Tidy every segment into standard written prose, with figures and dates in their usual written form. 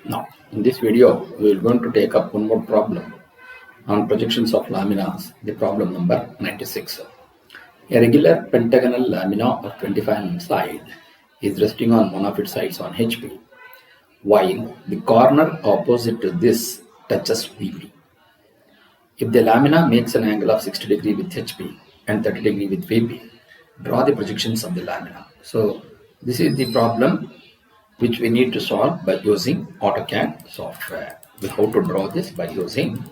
Now, in this video, we are going to take up one more problem on projections of laminas, the problem number 96. A regular pentagonal lamina of 25 side is resting on one of its sides on HP, while the corner opposite to this touches VP. If the lamina makes an angle of 60 degree with HP and 30 degree with VP, draw the projections of the lamina. So, this is the problem which we need to solve by using AutoCAD software. How to draw this by using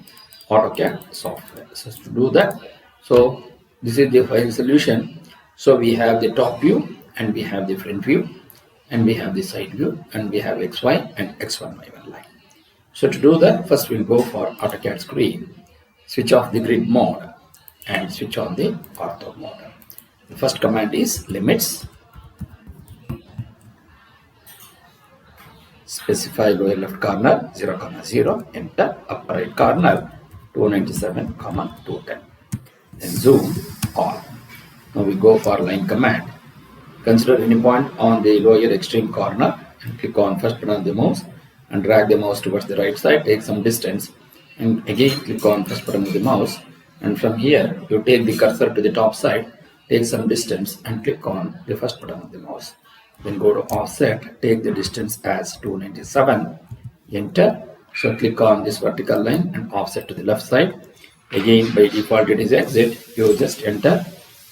AutoCAD software. So to do that, so this is the final solution. So we have the top view and we have the front view and we have the side view and we have XY and X1, Y1 line. So to do that, first we'll go for AutoCAD screen, switch off the grid mode and switch on the ortho mode. The first command is limits. Specify lower left corner 0, 0, enter, upper right corner 297, 210. Then zoom all. Now we go for line command. Consider any point on the lower extreme corner and click on first button of the mouse and drag the mouse towards the right side, take some distance and again click on first button of the mouse, and from here you take the cursor to the top side, take some distance and click on the first button of the mouse. Then go to offset, take the distance as 297, enter. So click on this vertical line and offset to the left side. Again by default it is exit, you just enter.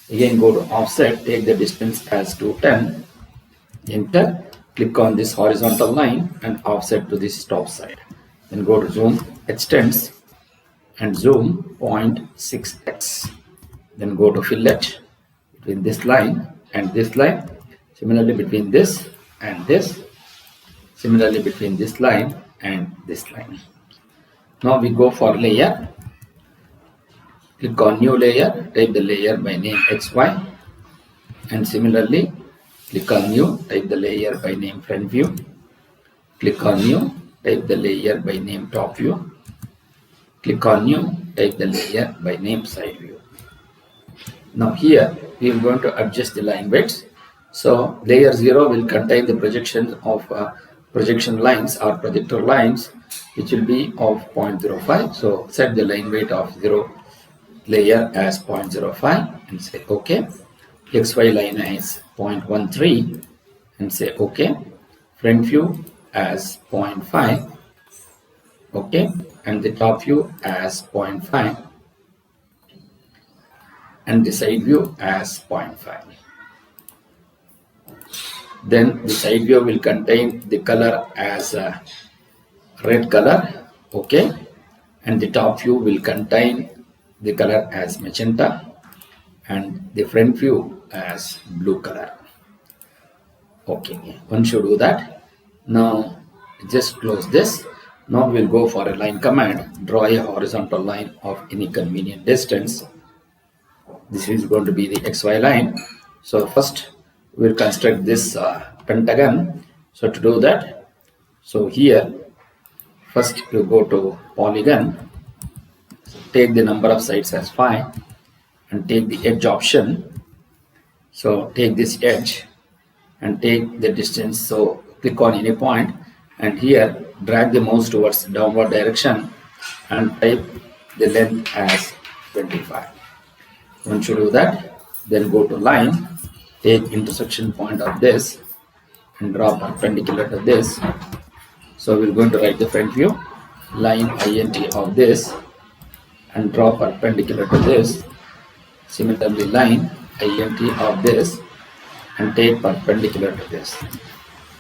Again go to offset, take the distance as 210, enter. Click on this horizontal line and offset to this top side. Then go to zoom, extends and zoom 0.6x. Then go to fillet between this line and this line. Similarly between this and this, similarly between this line and this line. Now we go for layer, click on new layer, type the layer by name XY, and similarly click on new, type the layer by name front view, click on new, type the layer by name top view, click on new, type the layer by name side view. Now here we are going to adjust the line weights. So layer 0 will contain the projection of projection lines or projector lines, which will be of 0.05. So set the line weight of 0 layer as 0.05 and say OK. XY line is 0.13 and say OK. Front view as 0.5. OK. And the top view as 0.5. And the side view as 0.5. Then the side view will contain the color as red color, okay, and the top view will contain the color as magenta and the front view as blue color. Okay, once you do that, now just close this. Now we'll go for a line command, draw a horizontal line of any convenient distance. This is going to be the XY line. So first we'll construct this pentagon. So to do that, so here first you go to polygon, take the number of sides as 5 and take the edge option. So take this edge and take the distance, so click on any point and here drag the mouse towards the downward direction and type the length as 25. Once you do that, then go to line, take intersection point of this and draw perpendicular to this. So we're going to write the front view, line INT of this and draw perpendicular to this. Similarly line INT of this and take perpendicular to this.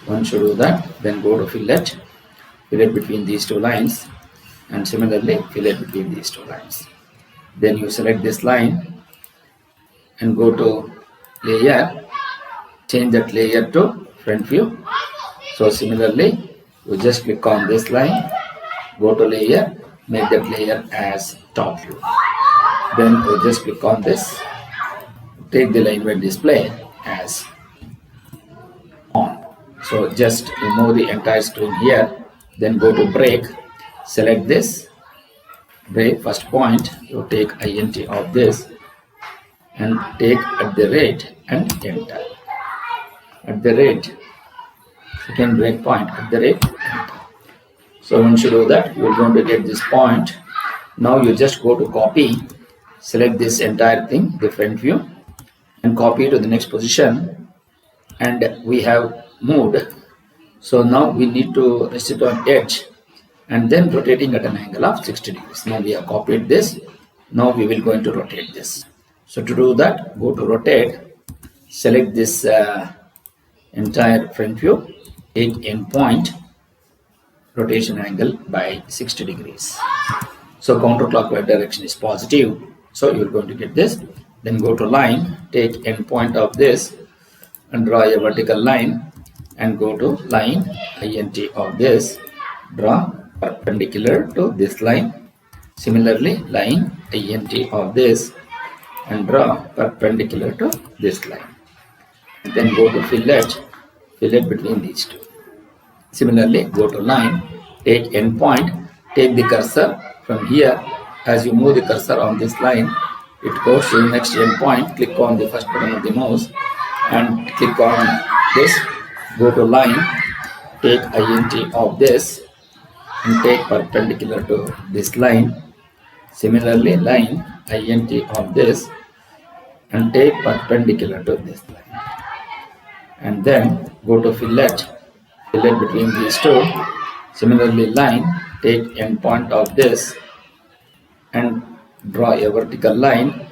Once you do that, then go to fillet between these two lines and similarly fillet between these two lines. Then you select this line and go to layer, change that layer to front view. So similarly you just click on this line, go to layer, make that layer as top view. Then you just click on this, take the line weight display as on. So just remove the entire screen here, then go to break, select this break first point, you take INT of this and take at the rate and enter. At the rate, second breakpoint at the rate, enter. So once you do that, you're going to get this point. Now you just go to copy, select this entire thing, the front view, and copy to the next position. And we have moved. So now we need to rest it on edge and then rotating at an angle of 60 degrees. Now we have copied this. Now we will going to rotate this. So to do that, go to rotate, select this entire front view, take endpoint, rotation angle by 60 degrees. So counterclockwise direction is positive. So you're going to get this. Then go to line, take endpoint of this and draw a vertical line and go to line int of this, draw perpendicular to this line. Similarly, line int of this and draw perpendicular to this line. And then go to fillet between these two. Similarly, go to line, take endpoint, take the cursor from here. As you move the cursor on this line, it goes to the next endpoint. Click on the first button of the mouse and click on this. Go to line, take int of this and take perpendicular to this line. Similarly, line int of this and take perpendicular to this line. And then go to fillet between these two. Similarly, line, take endpoint of this and draw a vertical line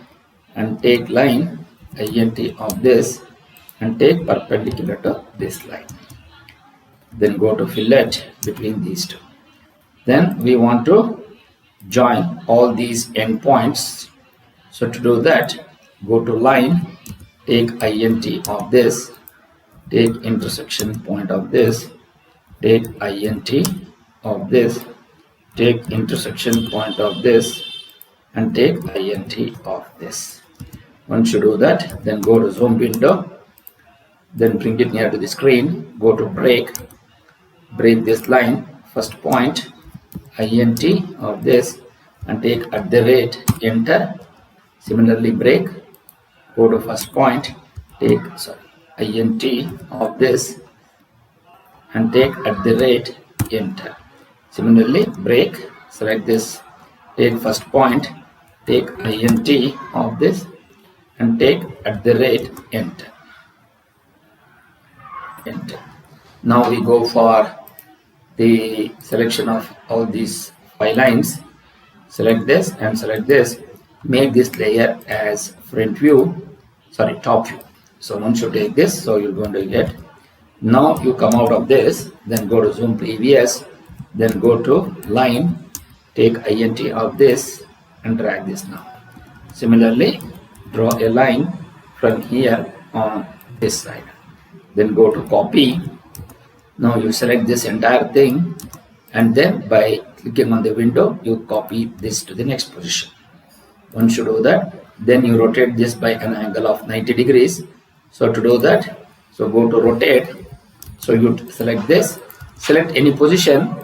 and take line int of this and take perpendicular to this line. Then go to fillet between these two. Then we want to join all these endpoints. So to do that, go to line, take int of this, take intersection point of this, take int of this, take intersection point of this and take int of this. Once you do that, then go to zoom window, then bring it near to the screen, go to break this line, first point int of this and take @ enter. Similarly, break, go to first point, take int of this and take @ enter. Similarly, break, select this, take first point, take int of this and take @ enter. Now we go for the selection of all these 5 lines. Select this and select this. Make this layer as top view. So once you take this, so you're going to get. Now you come out of this, then go to zoom previous, then go to line, take int of this and drag this now. Similarly, draw a line from here on this side. Then go to copy. Now you select this entire thing and then by clicking on the window, you copy this to the next position. Once you do that, then you rotate this by an angle of 90 degrees. So to do that, so go to rotate. So you select this, select any position,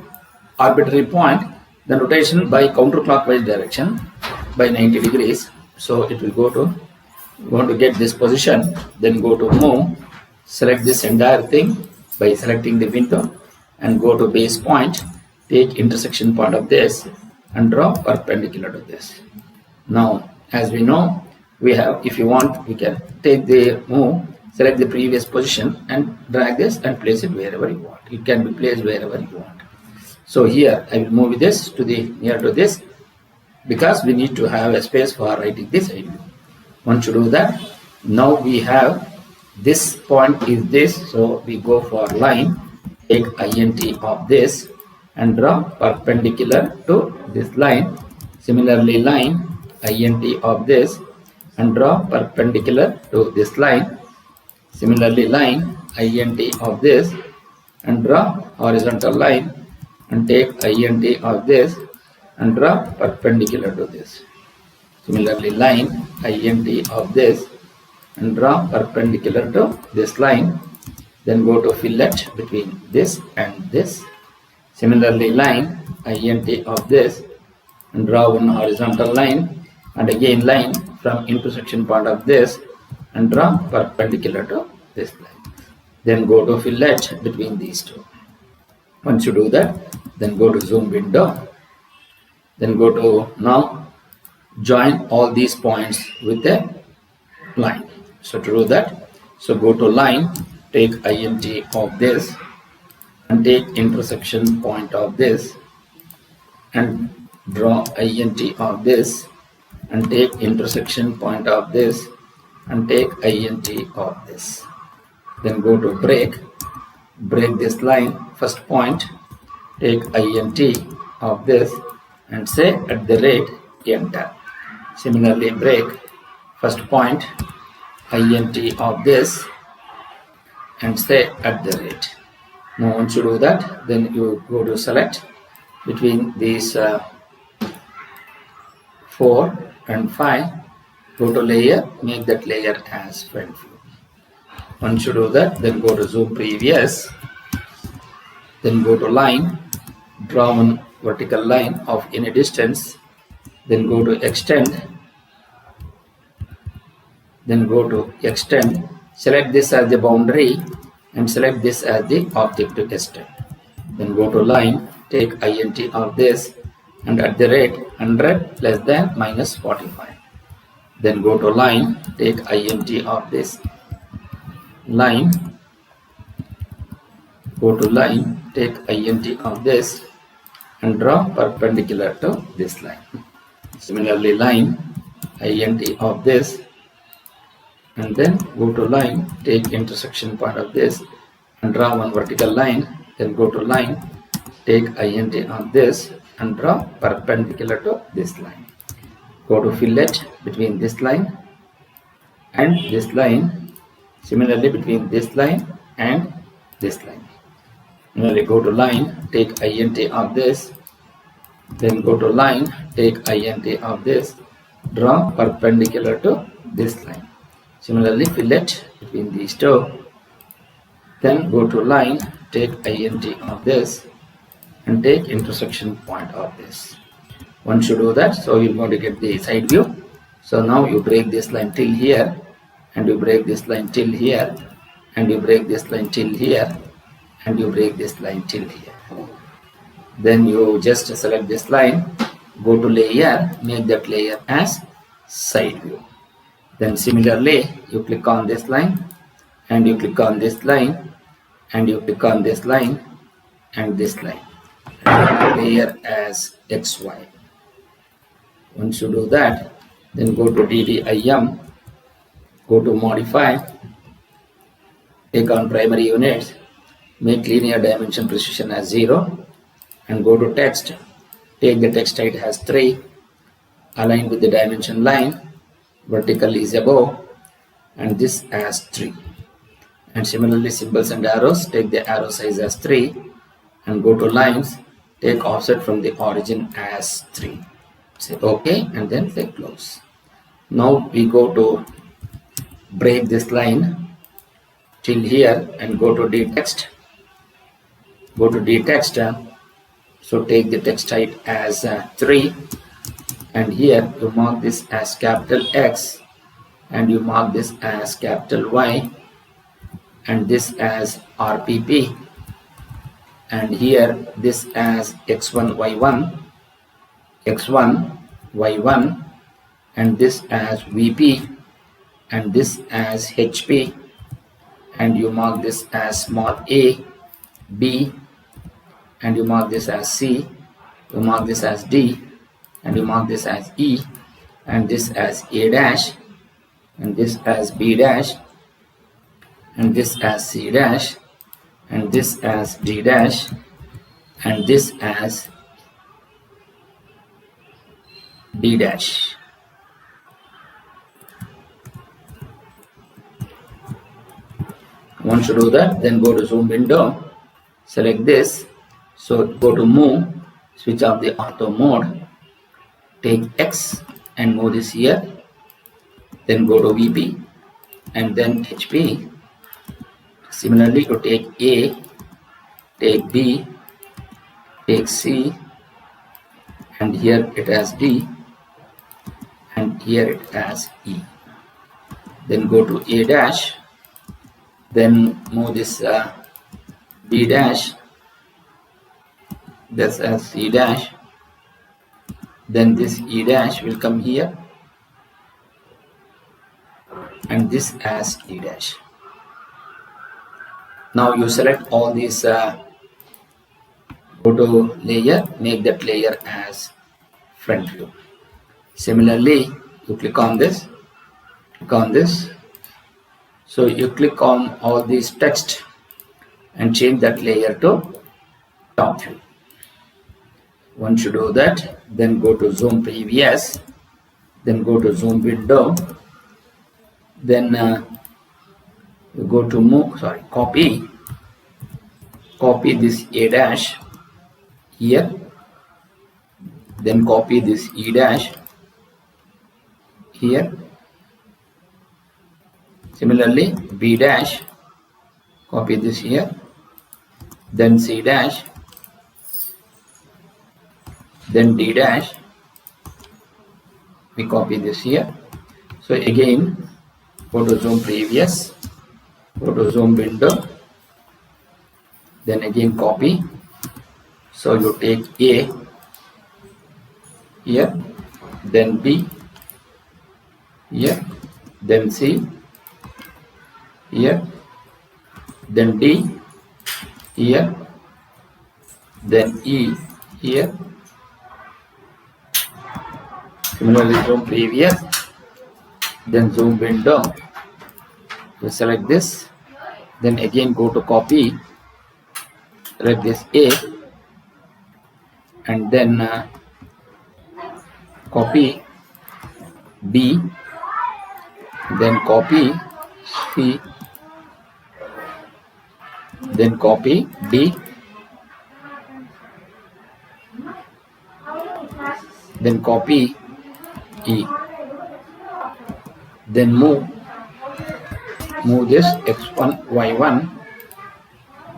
arbitrary point, then rotation by counterclockwise direction by 90 degrees. So it will go to, you want to get this position, then go to move, select this entire thing by selecting the window and go to base point, take intersection point of this and draw perpendicular to this. Now, as we know, we have, if you want, we can take the move, select the previous position and drag this and place it wherever you want. It can be placed wherever you want. So here I will move this to the near to this because we need to have a space for writing this idea. Once you do that, now we have this point is this, so we go for line, take int of this and draw perpendicular to this line. Similarly, line int of this and draw perpendicular to this line. Similarly, line int of this and draw horizontal line and take int of this and draw perpendicular to this. Similarly, line int of this and draw perpendicular to this line. Then go to fillet between this and this. Similarly, line int of this and draw one horizontal line and again line from intersection point of this and draw perpendicular to this line. Then go to fillet between these two. Once you do that, then go to zoom window, then go to now join all these points with a line. So to do that, so go to line, take int of this and take intersection point of this and draw int of this and take intersection point of this and take int of this. Then go to break this line, first point, take int of this and say at the rate enter. Similarly break first point int of this and say at the rate. Now once you do that, then you go to select between these 4 and 5, go to layer, make that layer as front view. Once you do that, then go to zoom previous, then go to line, draw one vertical line of any distance, then go to extend, then go to extend, select this as the boundary and select this as the object to extend. Then go to line, take int of this and at the rate 100 less than minus 45. Then go to line, take int of this line, go to line, take int of this and draw perpendicular to this line. Similarly line, int of this and then go to line, take intersection point of this and draw one vertical line, then go to line, take int on this and draw perpendicular to this line. Go to fillet between this line and this line, similarly between this line and this line. Similarly go to line, take int of this, then go to line, take int of this, draw perpendicular to this line. Similarly fillet between these two, then go to line, take int of this and take intersection point of this. Once you do that, so you're going to get the side view. So now you break this line till here and you break this line till here and you break this line till here and you break this line till here. Then you just select this line, go to layer, make that layer as side view. Then similarly you click on this line and you click on this line and you click on this line and this line and layer as XY. Once you do that, then go to DDIM, go to modify, take on primary units, make linear dimension precision as 0 and go to text, take the text height as 3, align with the dimension line, vertical is above and this as 3. And similarly symbols and arrows, take the arrow size as 3 and go to lines, take offset from the origin as 3. Say OK and then click close. Now we go to break this line till here and go to dtext. Go to dtext. So take the text height as 3 and here you mark this as capital X and you mark this as capital Y and this as RPP and here this as X1 Y1 X1 Y1 and this as VP and this as HP and you mark this as small a, B and you mark this as C, you mark this as D and you mark this as E and this as A dash and this as B dash and this as C dash and this as D dash and this as D dash. Once you do that, then go to zoom window, select this, so go to move, switch off the ortho mode, take X and move this here, then go to VP and then HP. Similarly to take A, take B, take C and here it has D and here it has E. Then go to A dash, then move this B dash, this as C dash, then this E dash will come here, and this as E dash. Now you select all these, go to layer, make that layer as front view. Similarly, you click on this, so you click on all these text and change that layer to top view. Once you do that, then go to zoom previous, then go to zoom window, then you go to copy this A dash here, then copy this E dash here. Similarly, B dash, copy this here, then C dash, then D dash, we copy this here. So again, go to zoom previous, go to zoom window, then again copy. So you take A here, then B here, then C here, then D here, then E here. Similarly, zoom previous, then zoom window, you select this, then again go to copy, select this A, and then copy B, then copy C, then copy D, then copy E, then move this X1, Y1,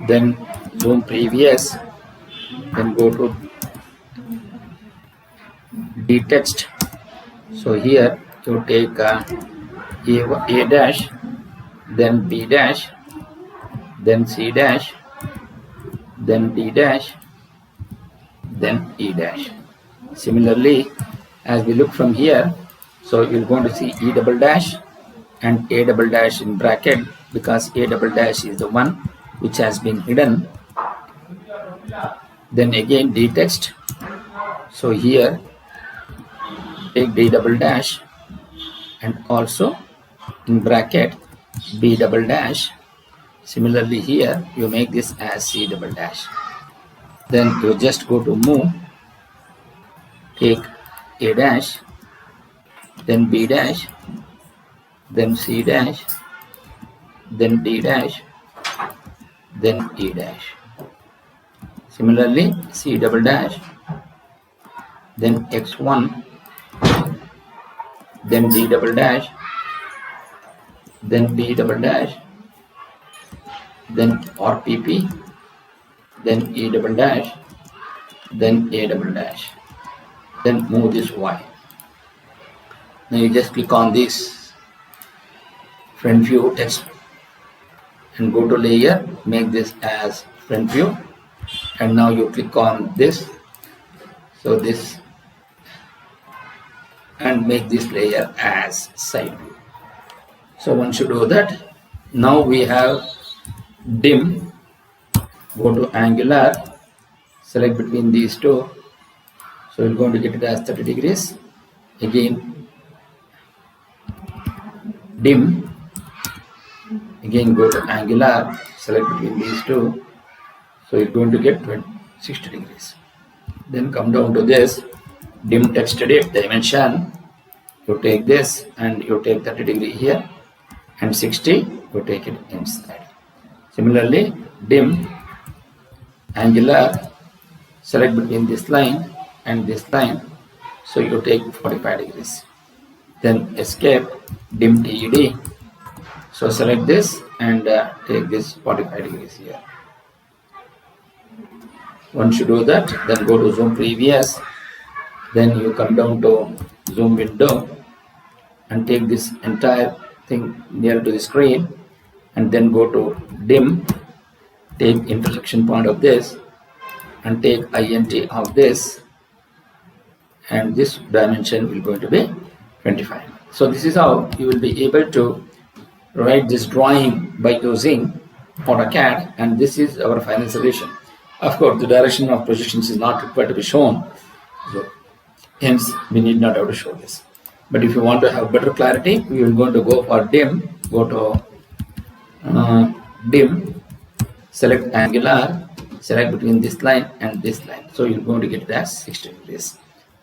then zoom previous, then go to D text. So here you take A dash, then B dash, then C dash, then D dash, then E dash. Similarly, as we look from here, so you're going to see E double dash and A double dash in bracket, because A double dash is the one which has been hidden. Then again D text, so here take D double dash and also in bracket B double dash. Similarly here you make this as C double dash. Then you just go to move, take A dash, then B dash, then C dash, then D dash, then E dash. Similarly, C double dash, then X1, then D double dash, then B double dash, then RPP, then E double dash, then A double dash. Then move this Y. Now you just click on this front view text and go to layer, make this as front view, and now you click on this, so this, and make this layer as side view. So once you do that, now we have dim, go to angular, select between these two, so you're going to get it as 30 degrees. Again dim, again go to angular, select between these two, so you're going to get 60 degrees. Then come down to this dim text edit dimension, you take this and you take 30 degree here, and 60 you take it inside. Similarly, dim angular, select between this line and this line, so you take 45 degrees. Then escape, dim TED, so select this and take this 45 degrees here. Once you do that, then go to zoom previous, then you come down to zoom window and take this entire thing near to the screen, and then go to dim, take intersection point of this and take int of this, and this dimension will going to be 25. So this is how you will be able to write this drawing by using AutoCAD, and this is our final solution. Of course, the direction of projections is not required to be shown, so hence we need not have to show this. But if you want to have better clarity, we will going to go for dim, go to dim, select angular, select between this line and this line. So you're going to get it as 60 degrees.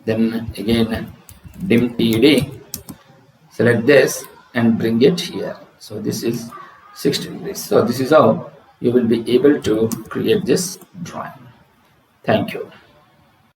Then again dim TD, select this and bring it here. So this is 60 degrees. So this is how you will be able to create this drawing. Thank you.